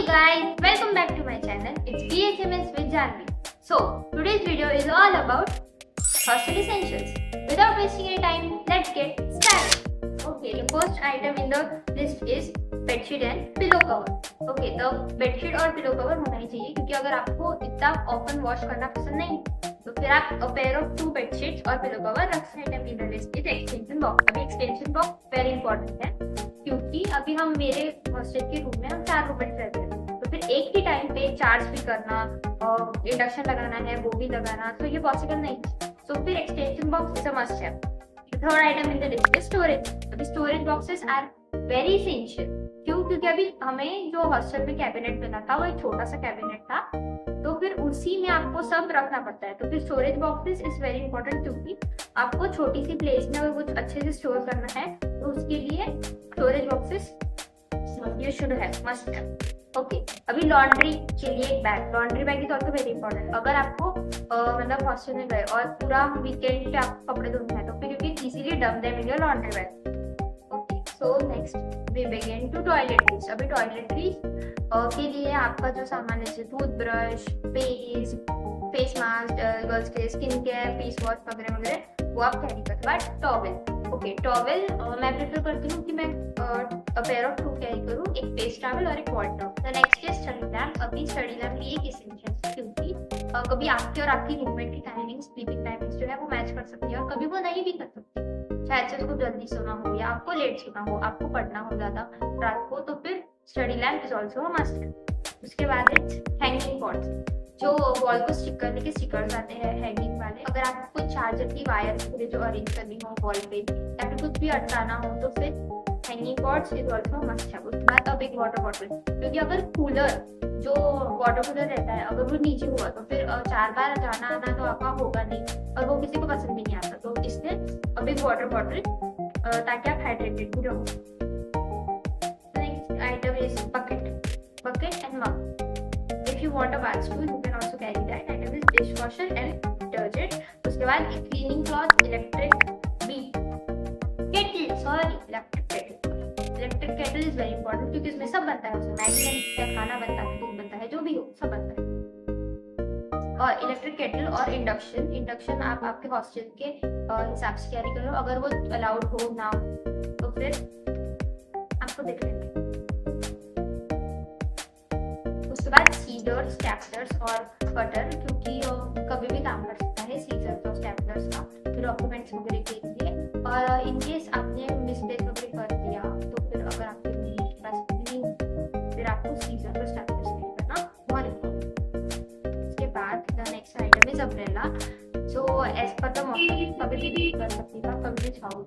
you guys, welcome back to my channel. It's BHMS with Janvi. So, today's video is all about hostel essentials. Without wasting any time, let's get started. Okay, the first item in the list is bedsheet and pillow cover. Okay, the bedsheet और pillow cover होना ही चाहिए क्योंकि अगर आपको इतना often wash करना पसंद नहीं तो फिर आप a pair of 2 bedsheets और pillow cover रख सकते हैं. इधर लिस्ट इज एक्सटेंशन बॉक्स. अभी एक्सटेंशन बॉक्स वेरी इंपॉर्टेंट है क्योंकि अभी हम मेरे हॉस्टल के रूम में हम 4 रूममेट्स रहते हैं तो फिर एक ही टाइम पे चार्ज भी करना और इंडक्शन लगाना है वो भी लगाना तो ये पॉसिबल नहीं. सो फिर extension box is a must have. Third item in the list is storage. अभी storage boxes are very essential. क्यों? क्योंकि अभी हमें जो हॉस्टल में कैबिनेट मिला था वो एक छोटा सा कैबिनेट था तो फिर उसी में आपको सब रखना पड़ता है. तो फिर storage boxes is very important क्योंकि आपको छोटी सी प्लेस में अगर कुछ अच्छे से स्टोर करना है तो उसके लिए storage boxes you should have, must have. Okay, अभी लॉन्ड्री के लिए एक bag. Laundry bag is also very important. अगर आपको मतलब हॉस्टल में गए और पूरा वीकेंड पे आपको कपड़े धोने हैं तो फिर you can easily dump them in your laundry bag. So next we begin to toiletries. अभी टॉयलेटरीज के लिए आपका जो सामान है जैसे टूथब्रश, फेस मास्क, गर्ल्स के स्किन केयर, फेस वॉश वगैरह वगैरह वो आप कैरी करते हैं. बट टॉवेल, ओके टॉवेल मैं प्रेफर करती हूँ कि मैं पेयर ऑफ 2 कैरी करूँ, एक फेस टॉवेल और एक wall top. The next is study lamp. अभी स्टडी लैम्प भी एक एसेंशियल है क्योंकि कभी आपके और आपकी रूममेट की टाइमिंग, स्लीपिंग टाइमिंग जो है वो मैच कर सकती है और कभी वो नहीं भी कर सकती. शायद से उसको जल्दी सोना हो या आपको लेट सोना हो, आपको पढ़ना हो ज्यादा रात को तो फिर study lamp is also must है. उसके बाद हैंगिंग पॉट्स. जो वॉल को स्टिक करने के स्टिकर्स आते हैं हैंगिंग वाले. अगर आपको कुछ चार्जर की वायर पूरे जो अरेंज करनी हो वॉल पे या फिर कुछ भी अटकाना हो तो फिर hanging pots is also must है. उसके बाद अब एक वाटर बॉटल क्योंकि अगर कूलर जो वाटर कूलर रहता है अगर वो नीचे हुआ तो फिर 4 बार जाना आना तो आपका होगा नहीं और वो किसी को पसंद भी नहीं आता. तो इसलिए अब एक वाटर बॉटल ताकि आप हाइड्रेटेड भी रहो. Next item is bucket and mug. If you want a bath stool, you can also carry that. Item is dishwasher and detergent. उसके बाद cleaning cloth, electric kettle is very important क्योंकि इसमें सब बनता है. उसमें मैगी बनता है, खाना बनता है, दूध बनता है, जो भी हो सब बनता है. और इलेक्ट्रिक केटल और इंडक्शन आप आपके हॉस्टल के हिसाब से कैरी करो. अगर वो अलाउड हो ना हो तो फिर आपको देख लेंगे. उसके बाद सीजर्स, स्टेपलर्स और कटर क्योंकि कभी भी काम कर सकता है सीजर्स और स्टेपलर्स का डॉक्यूमेंट्स वगैरह के लिए. और इन केस आपने मिस्टेक वगैरह कर दिया तो फिर अगर आपके पास नहीं फिर आपको सीजर और स्टेपलर्स यूज करना बहुत इम्पोर्टेंट. उसके बाद the next item is umbrella. So as per the मौसम कभी भी कर सकती है, कभी भी छाओ.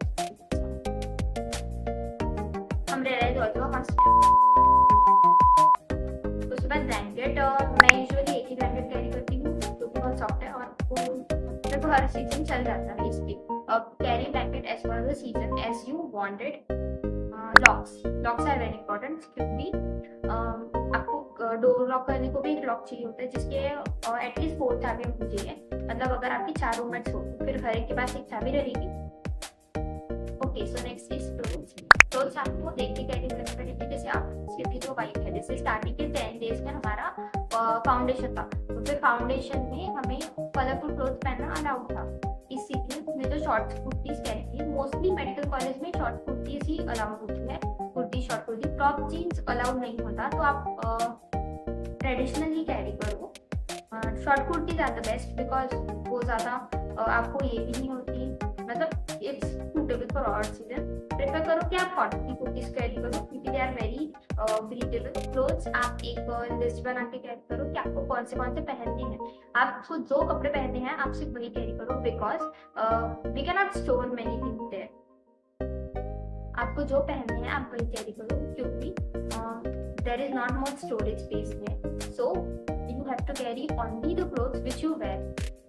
Umbrella is also must. Blanket मैं यूजुअली एक ही ब्लैंकेट कैरी करती हूँ क्योंकि बहुत सॉफ्ट है और मेरे को हर सीजन चल जाता है इसलिए. Carry blanket as per the season as you wanted. Locks are very important क्योंकि आपको डोर लॉक करने को भी एक लॉक चाहिए होता है जिसके एटलीस्ट 4 चाबी होनी चाहिए. मतलब अगर आपकी 4 रूममेट्स हो तो फिर हर एक के पास एक चाबी रहेगी. Okay, so next is clothes. आपको देख के कैरी करना पड़ेगी. जैसे आप इसकी तो वाइट है, जैसे स्टार्टिंग के 10 डेज में हमारा फाउंडेशन था तो फिर फाउंडेशन में हमें कलरफुल क्लोथ पहनना अलाउड था. इसीलिए मैं जो शॉर्ट कुर्तीज कैरी की, मोस्टली मेडिकल कॉलेज में शॉर्ट कुर्तीज ही अलाउड होती है. Kurti, short kurti, top jeans allowed नहीं होता तो आप ट्रेडिशनल ही कैरी करो. Short kurti are the best because वो ज़्यादा आपको ये भी नहीं होती, मतलब it's suitable for all season. Prefer करो कि आप कॉटन की कुर्तीज कैरी करो क्योंकि they are very breathable clothes. आप एक लिस्ट बना के कैरी करो कि आपको कौन से पहनने हैं. आपको जो कपड़े पहनने हैं आप सिर्फ वही कैरी करो because we can not store many things there. आपको जो पहनने हैं आप वही कैरी करो क्योंकि there is not more storage space there. So you have to carry only the clothes which you wear.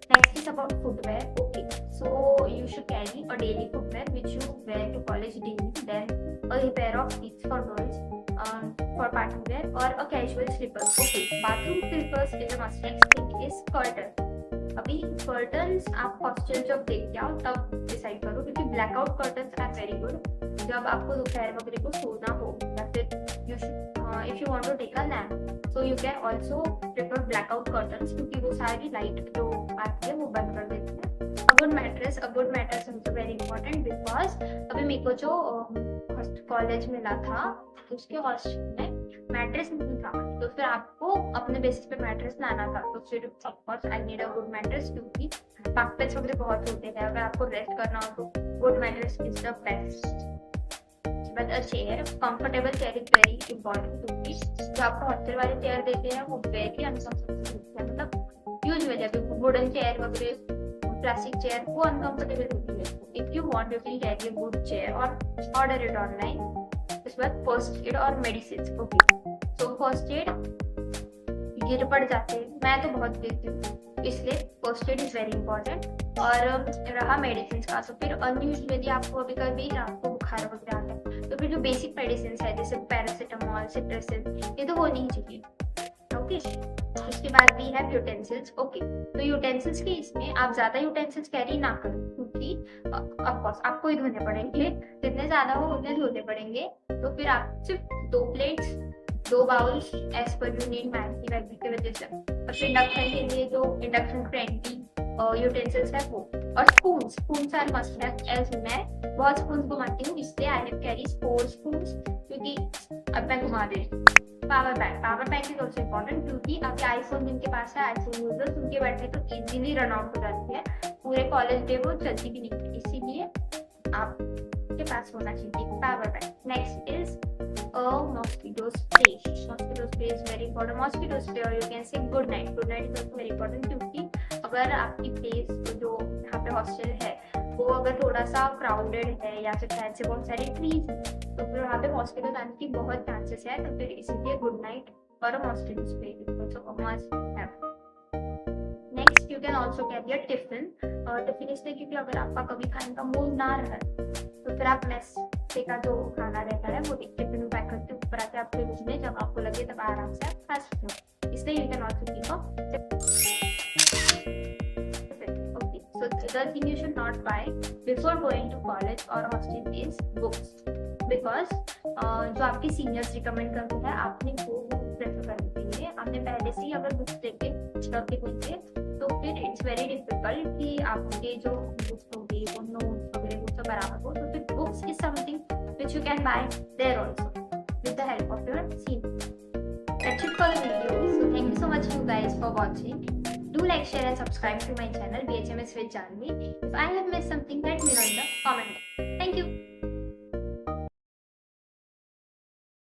Next is about footwear. Okay, so you should carry a daily footwear which you wear to college daily. Then a pair of slippers for girls, for party wear, or a casual slippers. Okay, bathroom slippers is a must. Next thing is curtain. अभी curtains आप hostel जब देख के आओ तब decide करो क्योंकि blackout curtains are very good जब आपको दोपहर वगैरह को सोना हो या फिर if you want to take a nap. So you can also prefer blackout curtains, क्योंकि वो सारी लाइट जो आती है वो बंद कर देती है. A good mattress is very important because अभी मेरे को जो कॉलेज मिला था उसके हॉस्टल में मैट्रेस नहीं था, तो फिर आपको अपने बेसिस पे मैट्रेस लाना था. तो फिर of course I need a good mattress, क्योंकि बैकपेन्स वगैरह बहुत होते हैं. अगर आपको रेस्ट करना हो तो good mattress is the best. But a chair, comfortable chair is very important, क्योंकि जो आपको हॉस्टल वाले चेयर देते हैं वो वेरी अनकंफर्टेबल होते हैं. मतलब यूजुअली अभी वुडन चेयर वगैरह, प्लास्टिक चेयर वो अनकंफर्टेबल होती है. If you want you can get a good chair और ऑर्डर इट ऑनलाइन. उसके बाद फर्स्ट एड और मेडिसिन. ओके, तो फर्स्ट एड गिर पड़ जाते हैं, मैं तो बहुत गिरती हूँ, इसलिए first aid is very important. और रहा मेडिसिन का, तो फिर अनयूजुअली आपको अभी कभी आपको बुखार वगैरह आता है तो फिर जो बेसिक मेडिसिन है जैसे पैरासीटामॉल, सिट्रसिन, ये तो होनी ही चाहिए. ओके, उसके बाद भी है यूटेंसिल्स. ओके, तो यूटेंसिल्स के इसमें आप ज्यादा यूटेंसिल्स कैरी ना करें, क्योंकि ऑफकोर्स आपको ही धोने पड़ेंगे, जितने ज्यादा हो उतने धोने पड़ेंगे. तो फिर आप सिर्फ 2 plates, 2 bowls as per you need Maggi वैगी की वजह से. और फिर इंडक्शन के लिए जो इंडक्शन फ्रेंडली यूटेंसिल्स है वो. और spoons are must have. As मैं बहुत स्पून घुमाती हूँ, इसलिए आई हैव कैरी 4 स्पून्स, क्योंकि अब मैं घुमा दे. Power bank is also important, क्योंकि अभी आईफोन जिनके पास है, आईफोन यूजर्स, उनके बैटरी तो इजीली रन आउट हो जाती है, पूरे कॉलेज डे वो चलती भी नहीं, इसीलिए आपके पास होना चाहिए power bank. Next is mosquito spray. Mosquito spray is very important. Mosquito spray और you can say Good Knight is also very important, क्योंकि अगर आपकी प्लेस जो यहाँ पे हॉस्टल है वो अगर थोड़ा सा क्राउडेड है या फिर शायद से बहुत सारी ट्रीज है, तो फिर वहाँ पे मॉस्किटो आने की बहुत चांसेस है. तो फिर इसीलिए गुड नाइट और mosquito spray is also must have. Next you can also carry a tiffin. Tiffin इसलिए क्योंकि अगर आपका कभी खाने का मूड ना रहा तो फिर आप मेस से का जो खाना रहता है वो एक टिफिन में पैक करके ऊपर आके आप फ्रिज में जब आपको लगे तब आराम से आप खा सकते हो. इसलिए you can also keep a. So the thing you should not buy before going to college or hostel is books, because जो आपके सीनियर्स रिकमेंड करते हैं आपने वो प्रेफर करनी चाहिए. आपने पहले से ही अगर बुक्स लेके रखे हुए थे तो फिर इट्स वेरी डिफिकल्ट कि आपके जो बुक्स होंगे वो नोट्स वगैरह वो सब बराबर हो. तो फिर books is something which you can buy there also with the help of your seniors. That's it for the video. So thank you so much you guys for watching. Do like, share and subscribe to my channel BHMS with Janvi. If I have missed something, let me know in the comment.